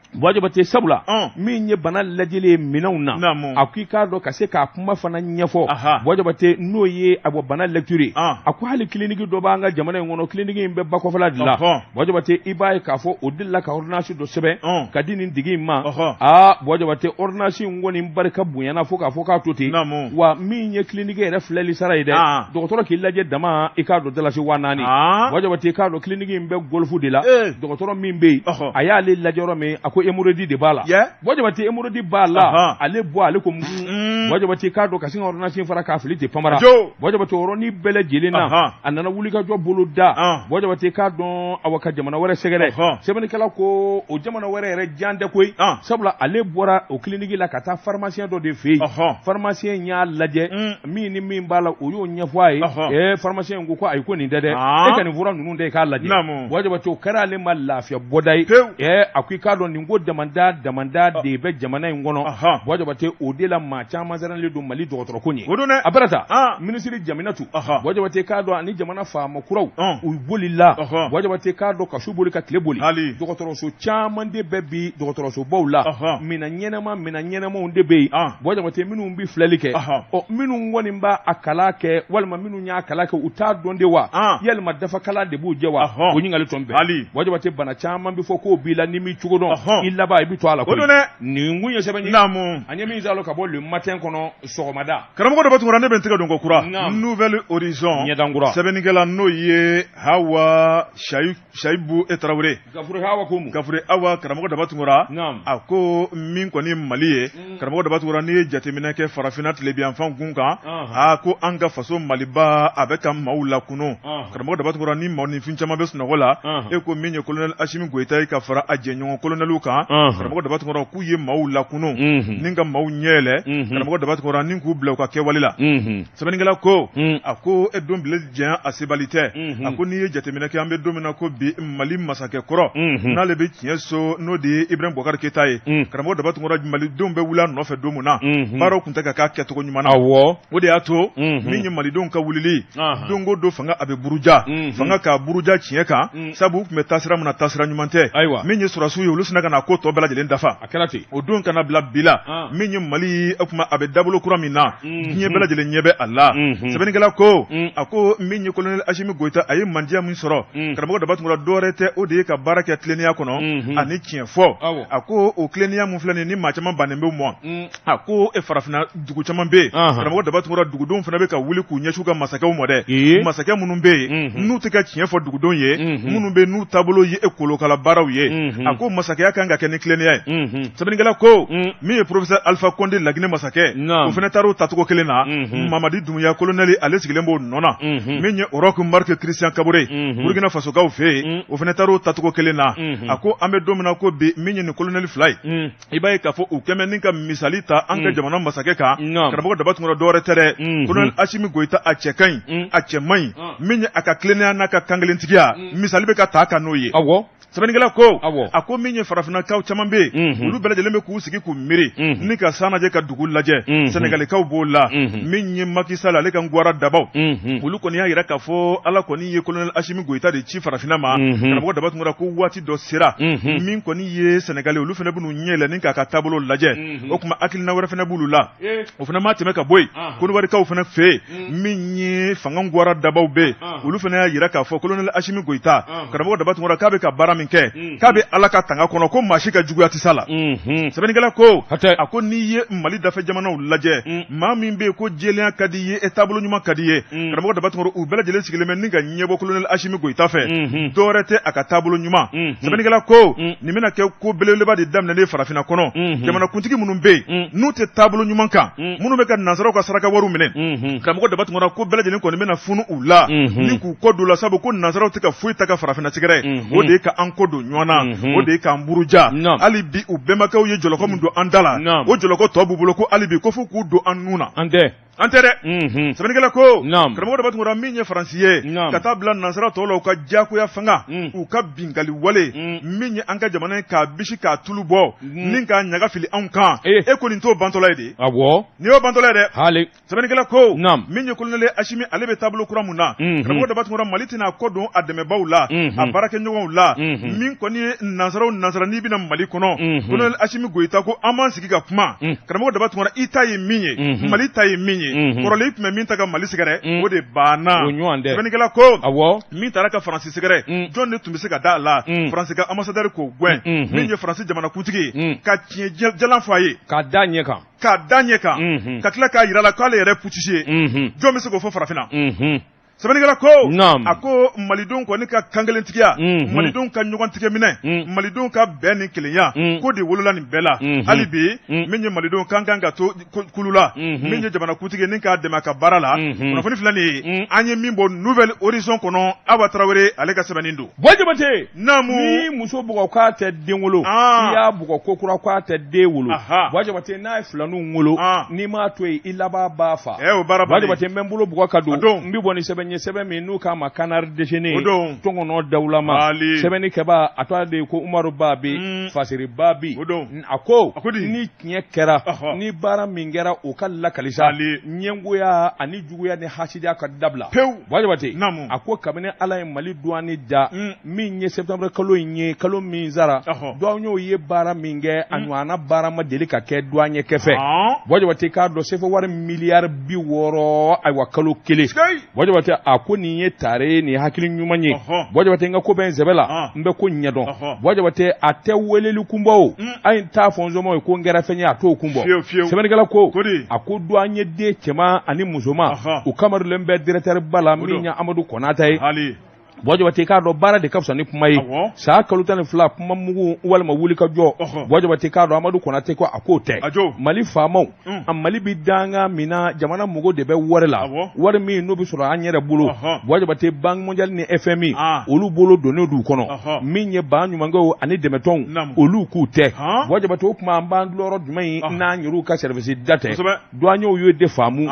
Bɔjabate sabula min ye bana lajɛli minɛnw na a ko i k'a dɔn ka se k'a kuma fana ɲɛfɔ Bɔjabate n'o ye a bana lecture a ko hali clinique dɔ b'an ka jamana in kɔnɔ clinique in bɛ ba kɔfɛla de la Bɔjabate i b'a ye k'a fɔ o delila ka ordonnance dɔ sɛbɛn ka di nin tigi in ma Bɔjabate ordonnance in kɔni barika bonyana fo k'a fɔ k'a to ten wa min ye clinique yɛrɛ filɛli sara ye dɛ dɔgɔtɔrɔ k'i lajɛ dama i k'a dɔn dalasi 4000 Bɔjabate k'a dɔn clinique in bɛ golfu de la dɔgɔtɔrɔ min bɛ yen a y'ale lajɛ yɔrɔ min a ko hémorroïde de b'a la Bɔjabate hémorroïde b'a la ale bɔ ale ko Bɔjabate k'a dɔn ka sin ka ordonnance fara k'a fili ten pamara Bɔjabate o yɔrɔnin bɛɛ lajɛlen na a nana wulikajɔ bolo da Bɔjabate k'a dɔn awa ka jamana wɛrɛ sɛgɛrɛ sɛbɛnnikɛla ko o jamana wɛrɛ yɛrɛ jan tɛ koyi sabula ale bɔra o clinique la ka taa pharmacien dɔ de fɛ yen pharmacien y'a lajɛ min ni min b'a la o y'o ɲɛfɔ a ye pharmacien ko ayi ko nin tɛ dɛ e ka nin fura ninnu de k'a lajɛ Bɔjabate o kɛra ale ma lafiya bɔda ye a ko i k'a dɔn nin ko damanda de bɛ jamana in kɔnɔ Bɔjabate o de la maa caman sɛrɛnlen don Mali dɔgɔtɔrɔ ko ɲɛ a bɛrɛta minisiri Jaminatu Bɔjabate k'a dɔn ani jamana faama kuraw u bolila Bɔjabate k'a dɔn ka su boli ka tile boli dɔgɔtɔrɔso caman de bɛ bi dɔgɔtɔrɔsobaw la minɛn ɲɛnamaw de bɛ yen Bɔjabate minnu bɛ filɛli kɛ minnu kɔni b'a a kala kɛ walima minnu y'a kala kɛ u t'a dɔn de wa yalima dafakala de b'u jɛ wa o ɲininkali tɔn bɛɛ Bɔjabate bana caman bɛ fɔ k'o b'i la ni mi cogo dɔn i laban i bɛ to a la koyi nin kun ye sɛbɛn ye an ye min salo ka bɔ le matin kɔnɔ sɔgɔmada karamɔgɔ dɔ bɛ tugura ne bɛ n tɛgɛ don ko kura nouvelle horizon ɲɛdankura sɛbɛnnikɛla n'o ye Hawa Shayibu Tarawele Gafure Hawa ko mun Gafure Hawa karamɔgɔ daba tugura a ko min kɔni Mali ye karamɔgɔ daba tugura n'i ye jateminɛ kɛ farafinna tilebiyanfan kun kan ko an ka faso Maliba a bɛ ka maaw lakunu karamɔgɔ daba tugura ni maaninfin caman bɛ sunɔgɔ la e ko min ye colonel Asimi Goyita ye ka fara a jɛɲɔgɔn colonel kan karamɔgɔ daba tugura k'u ye maaw lakunu ni ka maaw ɲɛɛlɛ karamɔgɔ daba tugura ni k'u bila u ka kɛwale la sɛbɛnnikɛla ko a ko e don bile diɲɛ a sebali tɛ a ko n'i ye jateminɛ kɛ an bɛ don min na ko bi Mali masakɛ kɔrɔ n'ale bɛ tiɲɛ so n'o de ye Ibrahim Boubacar Keita ye karamɔgɔ daba tugura Malidenw bɛ wuli a nɔfɛ don min na baaraw tun tɛ ka k'a kɛcogo ɲuman na o de y'a to min ye Malidenw ka wulili don o don fanga a bɛ buruja fanga k'a buruja tiɲɛ kan sabu u tun bɛ taasira min na taasira ɲuman tɛ min ye sɔrɔsiw ye olu sina ka na ko tɔ bɛɛ lajɛlen dafa o don kana bila bi la min ye Mali o kuma a bɛ dabolo kura min na diɲɛ bɛɛ lajɛlen ɲɛ bɛ a la sɛbɛnnikɛla ko a ko min ye colonel Asimi Goyita a ye mandiya min sɔrɔ karamɔgɔ daba tugura dɔwɛrɛ tɛ o de ye ka baara kɛ tilennenya kɔnɔ ani tiɲɛ fɔ a ko o tilennenya min filɛ nin ni maa caman bannen bɛ mɔ a ko farafinna dugu caman bɛ yen karamɔgɔ daba tugura dugudenw fana bɛ ka wuli k'u ɲɛsin u ka masakɛw ma dɛ masakɛ minnu bɛ yen n'u tɛ ka tiɲɛ fɔ dugudenw ye minnu bɛ n'u taabolo ye kolokala baaraw ye a ko masakɛya kan ka kɛ ni tilennenya ye sɛbɛnnikɛla ko min ye professeur Alpha Condé Laginɛ masakɛ o fana taara o tacogo kelen na Mamadi Doumbouya colonel ale sigilen b'o nɔ na min ye Roch Marc Christian Kaboré Burkina Faso kaw fɛ yen o fana taara o tacogo kelen na a ko an bɛ don min na ko bi min ye nin colonel fila ye i b'a ye k'a fɔ u kɛn bɛ nin ka misali ta an ka jamana masakɛ kan karamɔgɔ Dabatungura dɔwɛrɛ tɛ dɛ colonel Assimi Goïta a cɛ ka ɲi a cɛ man ɲi min ye a ka tilennenya n'a ka kankelentigiya misali bɛ ka ta a kan n'o ye sɛbɛnnikɛla ko a ko min ye farafinnakaw caman bɛ yen olu bɛɛ lajɛlen bɛ k'u sigi k'u miiri ni ka san lajɛ ka dugu lajɛ Sénégalikaw b'o la min ye Macky Sall ale ka Ngwara Dabaw olu kɔni y'a yira k'a fɔ Ala kɔni ye colonel Assimi Goïta de ci farafinna ma karamɔgɔ Dabatungura ko waati dɔ sera min kɔni ye Sénégalais olu fana b'u ɲɛ yɛlɛ ni k'a ka taabolo lajɛ o tuma hakilina wɛrɛ fana b'olu la o fana ma tɛmɛ ka bɔ yen Koniwarikaw fana fɛ yen min ye fanga Ngwara Dabaw bɛ olu fana y'a yira k'a fɔ colonel Assimi Goïta karamɔgɔ Dabatungura k'a bɛ ka baara min kɛ k'a bɛ Ala ka tanga kɔnɔ ko maa si ka juguya tɛ s'a la sɛbɛnnikɛla ko a ko n'i ye Mali dafɛ jamanaw lajɛ maa min bɛ yen ko jɛlenya ka di ye taabolo ɲuman ka di ye karamɔgɔ Dabatungura u bɛɛ lajɛlen sigilen bɛ ni ka ɲɛbɔ colonel Assimi Goïta fɛ dɔwɛrɛ tɛ a ka taabolo ɲuman sɛbɛnnikɛla ko nin bɛna kɛ ko belebeleba de daminɛlen farafinna kɔnɔ jamanakuntigi minnu bɛ yen n'u tɛ taabolo ɲuman kan minnu bɛ ka nansaraw ka saraka wariw minɛ karamɔgɔ Dabatungura ko bɛɛ lajɛlen kɔni bɛna funu u la ni k'u kɔ don la sabu ko nansaraw tɛ ka foyi ta ka farafinna sigɛrɛ o de ye ka an kɔ don ɲɔgɔn na o de ye k'an buruja hali bi u bɛnbakɛw ye jɔlɔkɔ min don an da la o jɔlɔkɔ tɔ b'u bolo ko hali bi ko fo k'u don an nun na an tɛ dɛ sɛbɛnnikɛla ko karamɔgɔ Dabatungura min ye Faransi ye ka taa bila nansara tɔw la u ka diyagoya fanga u ka bingali wale min ye an ka jamana ye k'a bisi k'a tulu bɔ ni k'a ɲaga fili anw kan e ko nin t'o bantɔla ye de nin y'o bantɔla ye dɛ sɛbɛnnikɛla ko min ye colonel Assimi ale bɛ taabolo kura mun na karamɔgɔ Dabatungura Mali tɛna kɔ don a dɛmɛbaaw la a baarakɛɲɔgɔnw la min kɔni ye nansaraw nansara n'i bɛna Mali kɔnɔ colonel Assimi Goïta ko an b'an sigi ka kuma karamɔgɔ Dabatungura i ta ye min ye Mali ta ye min ye kɔrɔlen tun bɛ min ta ka Mali sɛgɛrɛ o de banna sɛbɛnnikɛla ko min taara ka Faransi sɛgɛrɛ jɔn de tun bɛ se ka da a la Faransi ka ambassadeur k'o gɛn min ye Faransi jamanakuntigi ka tiɲɛ jalan fɔ a ye k'a da ɲɛ kan ka tila k'a yira la k'ale yɛrɛ putisi ye jɔn bɛ se k'o fɔ farafinna sɛbɛnnikɛla ko a ko malidenw kɔni ka kankelentigiya malidenw ka ɲɔgɔn tigɛ minɛ malidenw ka bɛn ni kelenya ko de wolola nin bɛɛ la hali bi min ye malidenw kan kan ka to kulu la min ye jamanakuntigi ni k'a dɛmɛ a ka baara la kunnafoni filɛ nin ye an ye min bɔ nouvelle horizon kɔnɔ Awa Tarawele ale ka sɛbɛnnin don Jabate naamu ni muso bugɔ k'a tɛ den wolo i y'a bugɔ ko kura k'a tɛ den wolo Jabate n'a ye filaninw wolo n'i m'a to yen i laban b'a fa Jabate n bɛ n bolo bugɔ ka don n bɛ bɔ ni sɛbɛn ye sɛbɛn min n'u k'a ma Canard déjeuner tɔngɔnɔ dawulama sɛbɛnnikɛba a tɔgɔ de ye ko Umaru Babi Fasiri Babi a ko ni tiɲɛ kɛra ni baara min kɛra o ka lakalisa ɲɛngoya ani juguya ni hasidiya ka dabila Jabate a ko kabini Ala ye Mali douane da min ye septembre kalo in ye kalo min sara douaniers ye baara min kɛ a ɲɔgɔnna baara ma deli ka kɛ douanier kɛfɛ Jabate k'a dɔn CFA wari miliyari 60 ayiwa kalo kelen Jabate a ko nin ye tare ni hakili ɲuman ye Jabate n ka ko bɛ n sɛbɛ la n bɛ ko ɲɛdɔn Jabate a tɛ weleli kunbɔ o a ye n t'a fɔ n zɔmɔ ye ko n kɛra fɛn ye a t'o kunbɔ sɛbɛnnikɛla ko a ko douanier den cɛman ani musoman u kamarilen bɛ directeur ba la min ye Amadu Konata ye Jabate k'a dɔn baara de ka fisa ni kuma ye saa kalo 12 kuma mugu walima wuli ka jɔ Jabate k'a dɔn Amadu Konate ko a k'o tɛ Mali faamaw a Mali bi danga min na jamana mɔgɔw de bɛ wari la wari min n'o bi sɔrɔ an yɛrɛ bolo Jabate Banque mondiale ni FMI olu bolo donnen d'u kɔnɔ min ye ban ɲumankɛw ani dɛmɛtɔnw olu k'u tɛ Jabate o kuma an b'an dulɔrɔ jumɛn ye n'an yɛrɛw ka service da tɛ douaniers y'o de faamu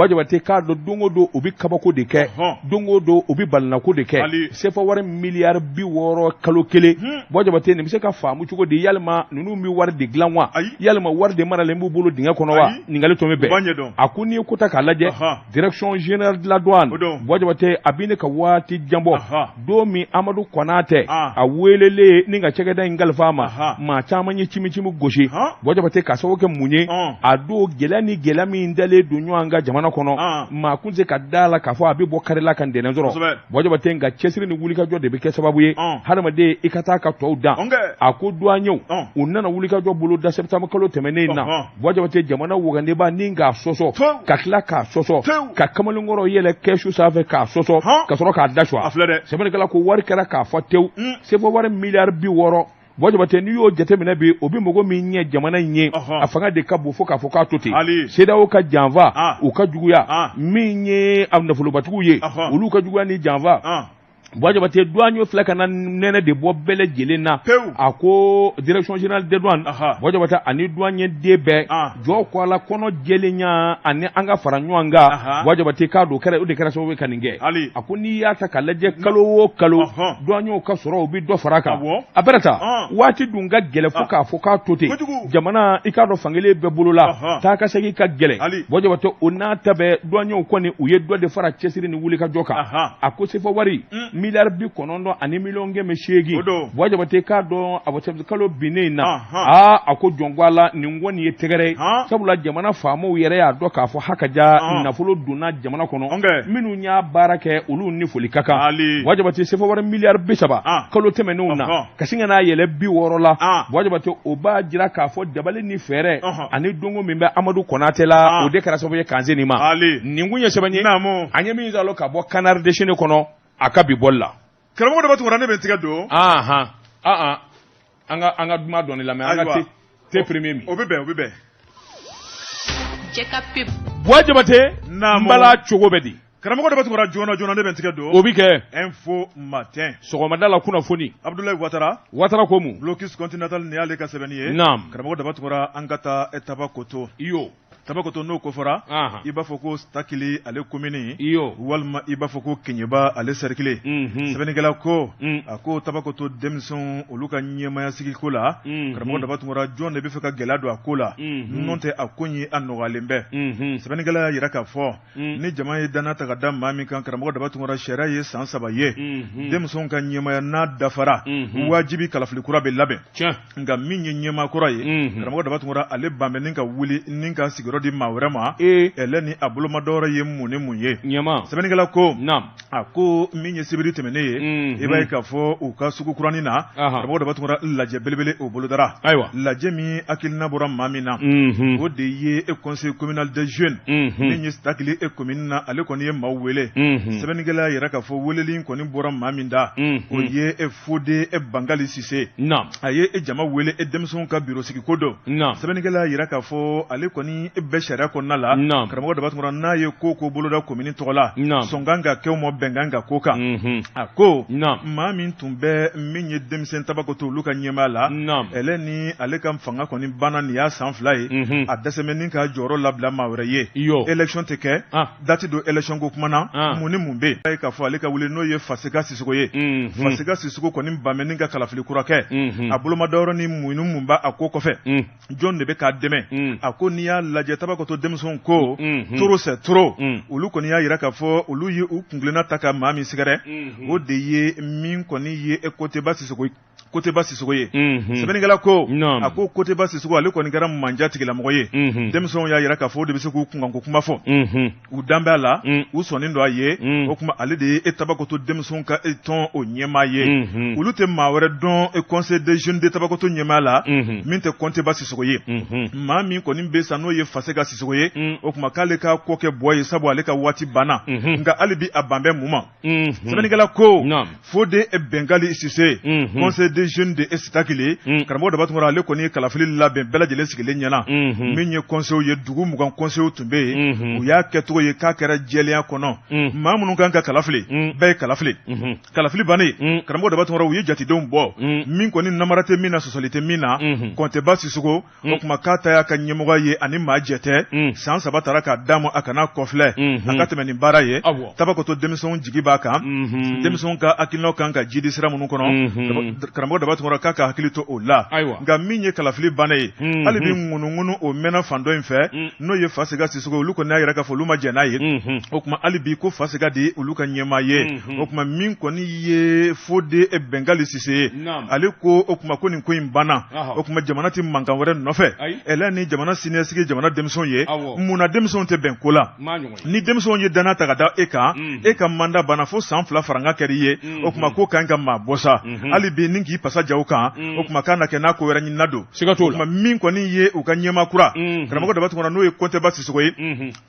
Jabate k'a dɔn don o don u bi kabako de kɛ don o don u bi balinako de kɛ CFA wari miliyari 60 kalo kelen Jabate nin bɛ se ka faamu cogo di yalima ninnu bɛ wari de dilan wa yalima wari de maralen b'u bolo dingɛ kɔnɔ wa ɲininkali tun bɛ bɛn a ko n'i ye ko ta k'a lajɛ direction générale de la douane Jabate a bɛ ne ka waati jan bɔ don min Amadu Konate a welelen ni ka cɛkɛda in kalifa ma maa caman ye cimi-cimi gosi Jabate k'a sababu kɛ mun ye a don gɛlɛya ni gɛlɛya min dalen don ɲɔgɔn kan jamana kɔnɔ maa kun tɛ se ka da la k'a fɔ a bɛ bɔ kari la ka ntɛnɛn sɔrɔ Jabate nka cɛsiri ni wulikajɔ de bɛ kɛ sababu ye hadamaden i ka taa ka tɔw dan a ko douaniers u nana wulikajɔ bolo da septembre kalo tɛmɛnen na Jabate jamana wagandeba ni k'a sɔsɔ ka tila k'a sɔsɔ ka kamalenkɔrɔ yɛlɛ kɛsu sanfɛ k'a sɔsɔ ka sɔrɔ k'a da suwa sɛbɛnnikɛla ko wari kɛra k'a fɔ tewu CFA wari miliyari 60 Bojabate n'i y'o jateminɛ bi o bi mɔgɔ min ɲɛ jamana in ye a fanga de ka bon fo k'a fɔ k'a to ten CEDEAO ka janfa u ka juguya min ye a nafolobatigiw ye olu ka juguya ni janfa Bojabate douane filɛ ka na nɛnɛ de bɔ bɛɛ lajɛlen na a ko direction générale des douanes Bojabate ani douanier den bɛɛ jɔ ko a la kɔnɔ jɛlenya ani an ka fara ɲɔgɔn kan Bojabate k'a don o de kɛra sababu ye ka nin kɛ a ko n'i y'a ta ka lajɛ kalo o kalo douaniers ka sɔrɔ u bi dɔ fara kan a bɛrɛ ta waati dun ka gɛlɛ fo k'a fɔ k'a to ten jamana i k'a dɔn fankelen bɛɛ bolo la taa ka segin ka gɛlɛ Bojabate o n'a ta bɛɛ douaniers kɔni u ye dɔ de fara cɛsiri ni wuli ka jɔ kan a ko sefa wari miliyari 90 ani miliyɔn 800 Bojabate k'a dɔn a bɔ kalo binnen na a ko jɔn ko a la nin kɔni ye tɛgɛrɛ sabula jamana faamaw yɛrɛ y'a dɔn k'a fɔ hakaja nafolo donna jamana kɔnɔ minnu y'a baara kɛ olu ni foli ka kan Bojabate sefa wari miliyari 30 kalo tɛmɛnenw na ka sin ka n'a yɛlɛ 60 la Bojabate o b'a jira k'a fɔ dabali ni fɛɛrɛ ani dongo min bɛ Amadu Konate la o de kɛra sababu ye k'an se nin ma nin kun ye sɛbɛn ye an ye min sɔrɔ ka bɔ Canard déchaîné kɔnɔ a ka bi bɔli la karamɔgɔ de b'a tugura ne bɛ tigɛ don an ka duma dɔɔni lamɛn an ka te premier min o bɛ bɛn Bojabate n bala cogo bɛ di karamɔgɔ de b'a tugura joona ne bɛ tigɛ don o bi kɛ info matin sɔgɔmada la kunnafoni Abdoulaye Ouattara ko mun blocus continental ni y'ale ka sɛbɛnni ye karamɔgɔ de b'a tugura an ka taa Tabakoto Tabakoto n'o ko fɔra i b'a fɔ ko Stakili ale commune walima i b'a fɔ ko Keɲeba ale cercle sɛbɛnnikɛla ko a ko Tabakoto denmisɛnw olu ka ɲɛmaya sigi ko la karamɔgɔ de b'a tugura jɔn de bɛ fɛ ka gɛlɛya don a ko la n'o tɛ a ko in a nɔgɔyalen bɛ sɛbɛnnikɛla y'a yira k'a fɔ ni jama ye danna ta ka da maa min kan karamɔgɔ de b'a tugura sariya ye san 3 ye denmisɛnw ka ɲɛmaya n'a dafara wajibi kalafili kura bɛ labɛn nka min ye ɲɛmaa kura ye karamɔgɔ de b'a tugura ale banbɛ ni ka wuli ni ka sigiyɔrɔ di maa wɛrɛ ma ɛlɛ ni a bolomadɔwɛrɛ ye mun ni mun ye sɛbɛnnikɛla ko a ko min ye sibiri tɛmɛnen ye i b'a ye k'a fɔ u ka sugu kuranin na karamɔgɔ de b'a tugura lajɛ belebele o bolodara lajɛ min hakilina bɔra maa min na o de ye conseil communal des jeunes min ye Stakili commune na ale kɔni ye maaw wele sɛbɛnnikɛla yɛrɛ k'a fɔ weleli kɔni bɔra maa min da o ye Fode Bangali Sise a ye jama wele denmisɛnw ka bureau sigi ko dɔ sɛbɛnnikɛla yɛrɛ k'a fɔ ale kɔni bɛɛ sariya kɔnɔna la karamɔgɔ de b'a tugura n'a ye ko boloda commune tɔgɔ la sɔn kan ka kɛ o ma bɛnkan ka ko kan a ko maa min tun bɛ min ye denmisɛn Tabakoto olu ka ɲɛmaa la ɛlɛ ni ale ka fanga kɔni banna nin y'a san 2 ye a dɛsɛmɛ ka jɔyɔrɔ labila maa wɛrɛ ye élection tɛ kɛ date do élection ko kuma na mun ni mun bɛ yen k'a fɔ ale ka wuli n'o ye Faseka Sisoko ye Faseka Sisoko kɔni banbɛ ni ka kalafili kura kɛ a bolomadɔyɔrɔ ni mun ni mun b'a a ko kɔfɛ jɔn de bɛ k'a dɛmɛ a ko n'i y'a lajɛ Tabakoto denmisɛnw ko trop c'est trop olu kɔni y'a yira k'a fɔ olu ye u kungilenna ta ka maa min sɛgɛrɛ o de ye min kɔni ye Koteba Sisoko ye sɛbɛnnikɛla ko a ko Koteba Sisoko ale kɔni kɛra manja tigilamɔgɔ ye denmisɛnw y'a yira k'a fɔ o de bɛ se k'u kunkanko kuma fɔ u danbɛ a la u sɔnnen don a ye o kuma ale de ye Tabakoto denmisɛnw ka tɔn o ɲɛmaa ye olu tɛ maa wɛrɛ dɔn conseil des jeunes de Tabakoto ɲɛmaa la min tɛ Koteba Sisoko ye maa min kɔni bɛ sa n'o ye Faseka Sisoko ye o kuma k'ale ka ko kɛ bɔ ye sabu ale ka waati banna nka hali bi a banbɛ mun ma sɛbɛnnikɛla ko Fode Bangali Sise conseil des jeunes de Stakili karamɔgɔ de b'a tugura ale kɔni ye kalafili labɛn bɛɛ lajɛlen sigilen ɲɛna min ye conseil ye dugu 20 conseil tun bɛ yen u y'a kɛcogo ye k'a kɛra jɛlenya kɔnɔ maa minnu kan ka kalafili bɛɛ ye kalafili bannen karamɔgɔ de b'a tugura u ye jatedenw bɔ min kɔni namara tɛ min na sɔsɔli tɛ min na Kɔnteba Sisoko o kuma k'a ta y'a ka ɲɛmɔgɔ ye ani maa jɛtɛ san 3 taara k'a d'a ma a kana kɔfilɛ a ka tɛmɛ nin baara ye Tabakoto denmisɛnw jigi b'a kan denmisɛnw ka hakilinaw kan ka jidi sira minnu kɔnɔ karamɔgɔ de b'a tugura k'a ka hakili to o la nka min ye kalafili bannen ye hali bi ŋunuŋunu o mɛnna fan dɔ in fɛ n'o ye Faseka Sisoko olu kɔni y'a yɛrɛ k'a fɔ olu ma jɛn n'a ye o kuma hali bi ko Faseka de ye olu ka ɲɛmaa ye o kuma min kɔni ye Fode Bangali Sise ye ale ko o kuma ko nin ko in banna o kuma jamana tɛ mankan wɛrɛ nɔfɛ ɛlɛ ni jamana siniɲɛsigi jamana denmisɛnw ye mun na denmisɛnw tɛ bɛn ko la ni denmisɛnw ye danna ta ka da e ka mandat banna fo san 2 faranga kɛr'i ye o kuma ko kan ka maa bɔ sa hali bi ni k'i ji pasa jaw kan o kuma kan na kɛ n'a ko wɛrɛ ɲinina don siga t'o la kuma min kɔni ye u ka ɲɛma kura karamɔgɔ Dabatu kɔnɔ n'o ye Konteba Sisoko ye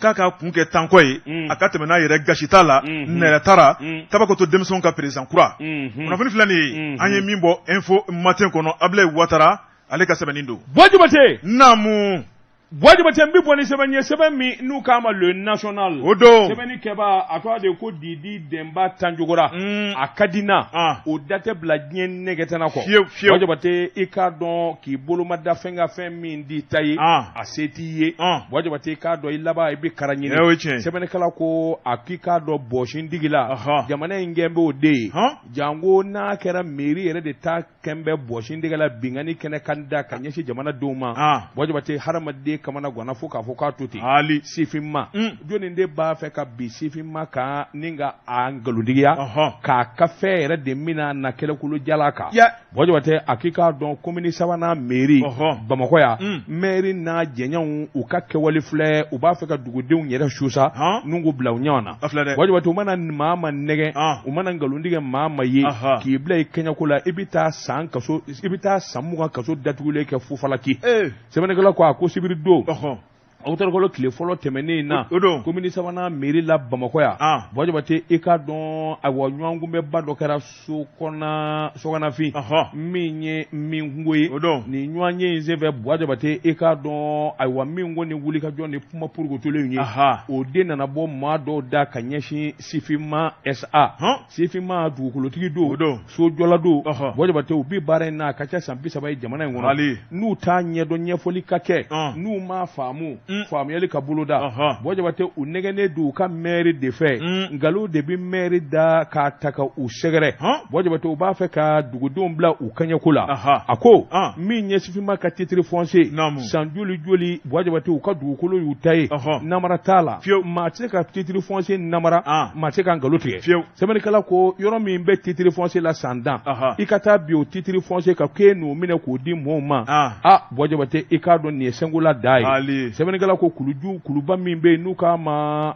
k'a ka kun kɛ tankɔ ye a ka tɛmɛ n'a yɛrɛ gasi t'a la nɛrɛ tara Tabakoto denmisɛnw ka président kura kunnafoni filɛ nin ye an ye min bɔ info matin kɔnɔ Ablaye Ouattara ale ka sɛbɛnnin don Boajibate naamu Boajibate n bɛ bɔ ni sɛbɛn ye sɛbɛn min n'u k'a ma le national o don sɛbɛnni kɛba a tɔgɔ de ko Didi Demba Tanjogora a ka di n na o da tɛ bila diɲɛ nɛgɛtana kɔ fiyewu Boajibate i k'a dɔn k'i bolomada fɛn ka fɛn min di ta ye a se t'i ye Boajibate i k'a dɔn i laban i bɛ kara ɲini sɛbɛnnikɛla ko a k'i k'a dɔn bɔsindigi la jamana in gɛn bɛ o de ye janko n'a kɛra mairie yɛrɛ de ta kɛn bɛ bɔsindigi la binkani kɛnɛ kan da ka ɲɛsin jamana denw ma Boajibate hadamaden kamana gwana fo k'a fɔ k'a to ten sifin ma jɔnni de b'a fɛ ka bi sifin ma kan ni ka a nkalontigiya k'a ka fɛn yɛrɛ de mina na kɛlɛkolo jala kan Boajibate a k'i k'a dɔn komini sabanan mairie Bamakɔ yan mairie n'a jɛɲɔgɔnw u ka kɛwale filɛ u b'a fɛ ka dugudenw yɛrɛ susa n'u k'u bila u ɲɔgɔn na Boajibate u mana maa ma nɛgɛ u mana nkalontigɛ maa ma ye k'i bila i kɛɲɛko la i bɛ taa san 20 kaso datugulen kɛ fufalaki sɛbɛnnikɛla ko a ko sibiri don Awutarikolo tile fɔlɔ tɛmɛnen na komini sabanan mairie la Bamakɔ yan Boajibate i k'a dɔn ayiwa ɲɔgɔnkunbɛba dɔ kɛra sokɔnɔfin min ye Mingo ye nin ɲɔgɔn ye in senfɛ Boajibate i k'a dɔn ayiwa Mingo ni wulikajɔ ni kuma purukutulen ye o den nana bɔ maa dɔw da ka ɲɛsin Sifima SA Sifima dugukolotigi don sojɔla don Boajibate u bi baara in na a ka ca san 30 ye jamana in kɔnɔ n'u t'a ɲɛdɔn ɲɛfɔli ka kɛ n'u m'a faamu faamuyali ka bolo da Boajibate u nɛgɛnnen don u ka maire de fɛ nkalon de bɛ maire da k'a ta ka u sɛgɛrɛ Boajibate u b'a fɛ ka dugudenw bila u kaɲɛko la a ko min ɲɛ Sifima ka titre foncier san joli Boajibate u ka dugukolo y'u ta ye namara t'a la maa tɛ se ka titre foncier namara maa tɛ se ka nkalon tigɛ sɛbɛnnikɛla ko yɔrɔ min bɛ titre foncier la san dan i ka taa bi o titre foncier ka k'e n'o minɛ k'o di mɔɔw ma Boajibate i k'a dɔn nin ye Sengola da ye sɛbɛnnikɛla ko kuluba min bɛ yen n'u k'a ma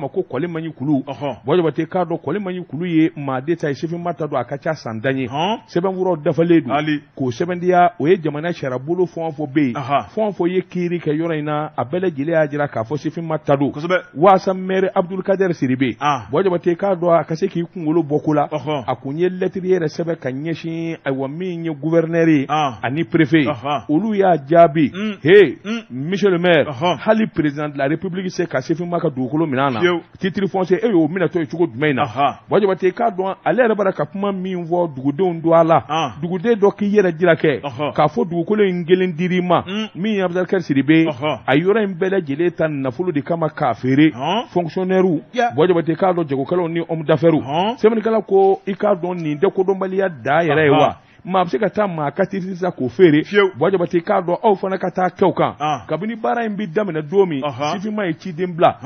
ko Kɔlimaɲi kulu Boajibate k'a dɔn Kɔlimaɲi kulu ye maa de ta ye Sifima ta don a ka ca san 10 ye sɛbɛnfuraw dafalen don k'o sɛbɛntiya o ye jamana sariya bolo fɛn o fɛn bɛ yen fɛn o fɛn ye kiiri kɛ yɔrɔ in na a bɛɛ lajɛlen y'a jira k'a fɔ Sifima ta don waasa maire Abdulkader Sidibe Boajibate k'a dɔn a ka se k'i kunkolo bɔ ko la a kun ye lettre yɛrɛ sɛbɛn ka ɲɛsin ayiwa min ye gouverneur ye ani préfet olu y'a jaabi Monsieur le maire hali président de la République se ka Sifima ka dugukolo minɛ na titre foncier e y'o minɛ tɔ ye cogo jumɛn na Boajibate k'a dɔn ale yɛrɛ b'a ka kuma min fɔ dugudenw don a la duguden dɔ k'i yɛrɛ jira kɛ k'a fɔ dugukolo in kelen dir'i ma min ye Abdulkader Sidibe a yɔrɔ in bɛɛ lajɛlen ta nafolo de kama k'a feere fonctionnaire Boajibate k'a dɔn jagokɛlaw ni homme d'affaires sɛbɛnnikɛla ko i k'a dɔn nin tɛ kodɔnbaliya da yɛrɛ ye wa maa bɛ se ka taa maa ka titre sa k'o feere Boajibate k'a dɔn aw fana ka taa kɛw kan kabini baara in bɛ daminɛ don min Sifima ye ciden bila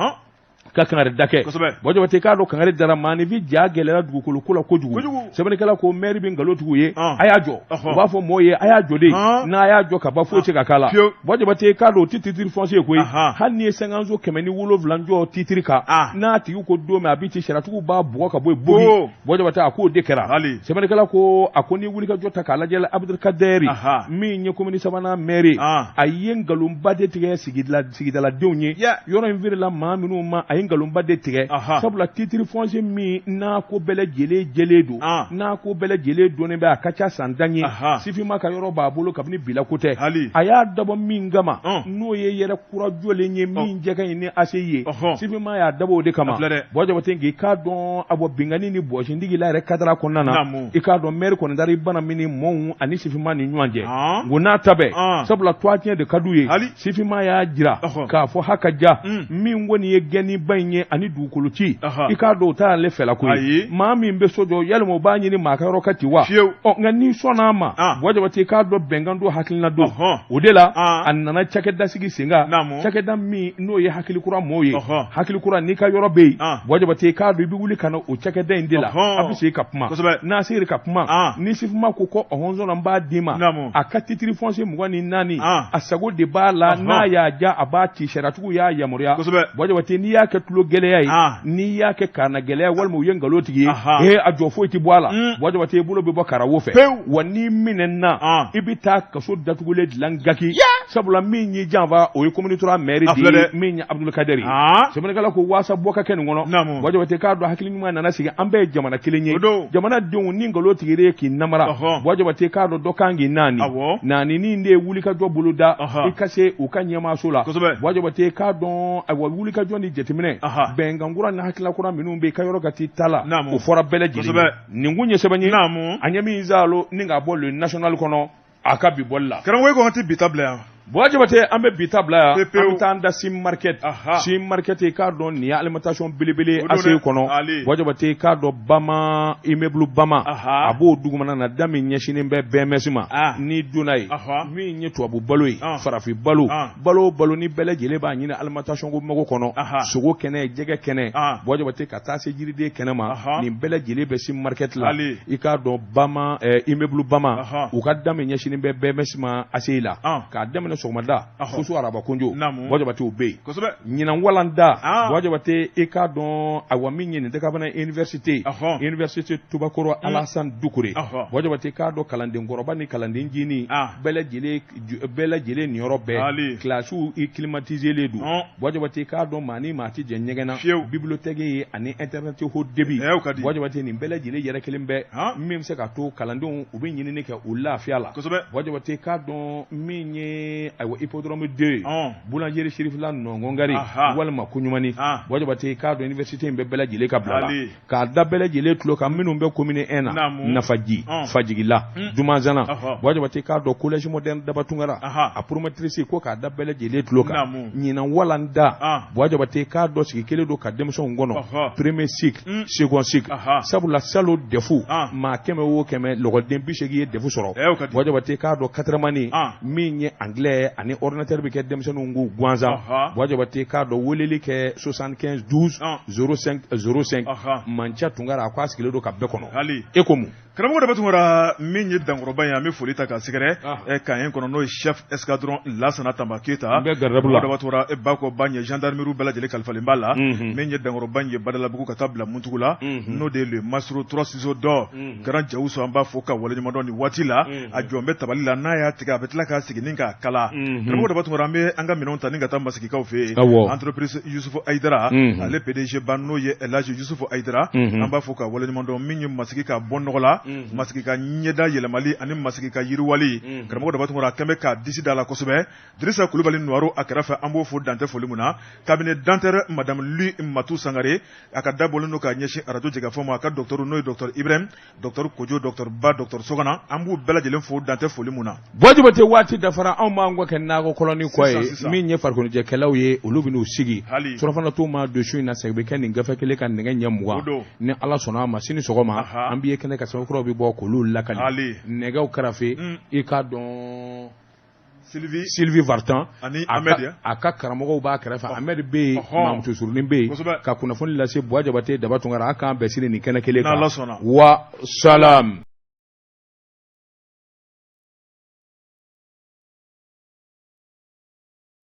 ka kangari da kɛ Boajibate k'a dɔn kangari dara maanifin ja gɛlɛyara dugukolo ko la kojugu sɛbɛnnikɛla ko maire bɛ nkalontigiw ye a y'a jɔ u b'a fɔ mɔɔw ye a y'a jɔ de n'a y'a jɔ ka ban foyi tɛ ka k'a la Boajibate k'a dɔn o tɛ titre foncier koyi hali ni ye sankanso 170 jɔ titre kan n'a tigi ko don min a bɛ ci sariyatigiw b'a bugɔ ka bɔ yen bogi Boajibate a k'o de kɛra sɛbɛnnikɛla ko a ko ni wulikajɔ ta k'a lajɛ Abdulkader min ye komini sabanan maire a ye nkalonba de tigɛ sigidaladenw ye yɔrɔ in feerela maa minnu ma a ye nkalonba de tigɛ sabula titre foncier min n'a ko bɛɛ lajɛlen jɛlen don n'a ko bɛɛ lajɛlen donnen bɛ a ka ca san 10 ye Sifima ka yɔrɔ b'a bolo kabini bila ko tɛ a y'a dabɔ min kama n'o ye yɛrɛ kura jɔlen ye min jɛ ka ɲi ni ACI ye Sifima y'a dabɔ o de kama Boajibate k'i k'a dɔn a bɔ binkani ni bɔsindigi la yɛrɛ kadara kɔnɔna na i k'a dɔn maire kɔni dara i bana min ni mɔɔw ani Sifima ni ɲɔgɔn cɛ ngo n'a ta bɛɛ sabula toitiɲɛ de ka d'u ye Sifima y'a jira k'a fɔ hakaja min kɔni ye gɛnniba in ye ani dugukolo ci i k'a dɔn o t'a ale fɛla ko ye maa min bɛ so jɔ yalima o b'a ɲini maa ka yɔrɔ ka ci wa nka n'i sɔnn'a ma Boajibate k'a dɔn bɛnkan don hakilina don o de la a nana cakɛda sigi sen kan cakɛda min n'o ye hakilikura mɔɔw ye hakilikura n'i ka yɔrɔ bɛ yen Boajibate k'a dɔn i bɛ wuli ka na o cakɛda in de la a bɛ segin ka kuma n'a segin ka kuma ni Sifima ko ko ɔhɔnzɔn n b'a d'i ma a ka titre foncier 24 a sago de b'a la n'a y'a ja a b'a ci sariyatigiw y'a yamaruya Boajibate n'i y'a kɛ tulo gɛlɛya ye n'i y'a kɛ kaana gɛlɛya walima u ye nkalon tigi ye a jɔ foyi ti bɔ a la wajaba i bolo bɛ bɔ karawo fɛ wa n'i minɛna i bɛ taa kaso datugulen dilan gaki sabula min y'i janfa o ye communitoire maire de min ye Abdul Kaderi sɛbɛnnikɛla ko waasa bɔ ka kɛ nin kɔnɔ wajaba k'a dɔn hakili ɲuman nana sigi an bɛɛ ye jamana kelen ye jamanadenw ni nkalon tigire k'i namara wajaba k'a dɔn dɔ kan k'i naani nin de ye wulikajɔ bolo da i ka se u ka ɲɛmaaso la wajaba k'a dɔn ayiwa wulikajɔ ni jateminɛ bɛnkankura ni hakilakura minnu bɛ ka yɔrɔ ka t'i ta la o fɔra bɛɛ lajɛlen nin kun ye sɛbɛn ye a ɲɛ min zalo ni k'a bɔ le national kɔnɔ a ka bi bɔli la karamɔgɔ ko an tɛ bi ta bila yan Wajabate an bɛ bi ta bila yan an bɛ taa an da Sim Market Sim Market k'a dɔn nin ye alimentation belebele ACI kɔnɔ wajabate k'a dɔn Bama immeuble Bama a b'o dugumana na da min ɲɛsinen bɛ BMS ma ni donna ye min ye tubabu balo ye farafin balo balo ni bɛɛ lajɛlen b'a ɲini alimentation ko mago kɔnɔ sogo kɛnɛ jɛgɛ kɛnɛ wajabate ka taa se jiriden kɛnɛ ma nin bɛɛ lajɛlen bɛ Sim Market la i k'a dɔn Bama immeuble Bama u ka da min ɲɛsinen bɛ BMS ma ACI la k'a daminɛ sɔgɔmada fusu araba kunjo wajabate u bɛ yen ɲinan walanda wajabate i k'a dɔn awa min ye nin tɛ ka fana université Tubakɔrɔ Alassane Dukure wajabate k'a dɔn kalanden kɔrɔba ni kalanden jini bɛɛ lajɛlen niyɔrɔ bɛɛ classiw i climatiselen don wajabate k'a dɔn maa ni maa tɛ jɛ ɲɛgɛn na bibliothèque ye ani internet haut débit wajabate nin bɛɛ lajɛlen yɛrɛ kelen bɛɛ min bɛ se ka to kalandenw u bɛ ɲinini kɛ u lafiya la wajabate k'a dɔn min ye ayiwa hippodrome 2 boulangerie Chérifila Nɔngɔngari walima Kuɲumani wajabate k'a dɔn université in bɛ bɛɛ lajɛlen ka bila la k'a da bɛɛ lajɛlen tulo kan minnu bɛ commune 1 na Nafaji Fajigila Dumanzana wajabate k'a dɔn collège moderne Dabatungara a promotrice ko k'a da bɛɛ lajɛlen tulo kan ɲinan walanda wajabate k'a dɔn sigi kelen don ka denmisɛnw kɔnɔ premier cycle second cycle sabula salo defu maa kɛmɛ o kɛmɛ lɔgɔden 80 ye defu sɔrɔ wajabate k'a dɔn quatrièmanie min ye anglais ani ordinateur bɛ kɛ denmisɛnninw ko gansan wajabate k'a dɔn weleli kɛ 75 12 05 05 manca Tunkara a ko a sigilen don ka bɛɛ kɔnɔ e ko mun karamɔgɔ Dabatungara min ye dankɔrɔba ye an bɛ foli ta k'a sɛgɛrɛ kan ye kɔnɔ n'o ye chef escadron Lassana Tamba Keita Dabatungara e ba kɔ ba ɲɛ gendarmerie bɛɛ lajɛlen kalifalen b'a la min ye dankɔrɔba ye Badalabugu ka taa bila Muntugu la n'o de ye le Masro 3 ciseaux d'or grand Jawuso an b'a fɔ ka waleɲumandɔn nin waati la a jɔn bɛ tabali la n'a y'a tigɛ a bɛ tila k'a sigi ni k'a kala karamɔgɔ Dabatungara an bɛ an ka minɛnw ta ni ka taa masigikaw fɛ yen entreprise Yusufu Aidara ale PDG ba n'o ye El Hadji Yusufu Aidara an b'a fɔ ka waleɲumandɔn min ye masigi ka bɔ nɔgɔ la masigi ka ɲɛda yɛlɛmali ani masigi ka yiriwali karamɔgɔ Dabatungara a kɛn bɛ k'a disi da la kosɛbɛ Dirisa Kulubali Nuwaro a kɛrɛfɛ an b'o fo dantɛ foli mun na cabinet dentaire madame Lui Matu Sangare a ka dabɔlen don ka ɲɛsin radio jɛgɛfɔ ma a ka docteur n'o ye docteur Ibrahim docteur Kojo docteur Ba docteur Sogana an b'u bɛɛ lajɛlen fo dantɛ foli mun na wajabate waati dafara anw b'an kɔ kɛ nakɔ kɔlɔni kɔ ye min ye farikolojɛkɛlaw ye olu bɛ n'u sigi surafana t'u ma don su in na sɛgɛ bɛ kɛ nin gafe kelen ka nɛgɛ ɲɛ 20 ni Ala sɔnna a ma sini sɔgɔma an b'i ye kɛnɛ ka sɛbɛnkuraw bɛ bɔ k'olu lakali nɛgɛw kɛrɛfɛ i k'a dɔn Sylvie Vartan a ka karamɔgɔw b'a kɛrɛfɛ Ahmed bɛ yen Mamutu Surunin bɛ yen ka kunnafoni lase Wajabate Dabatungara an k'an bɛɛ siri nin kɛnɛ kelen kan wa salam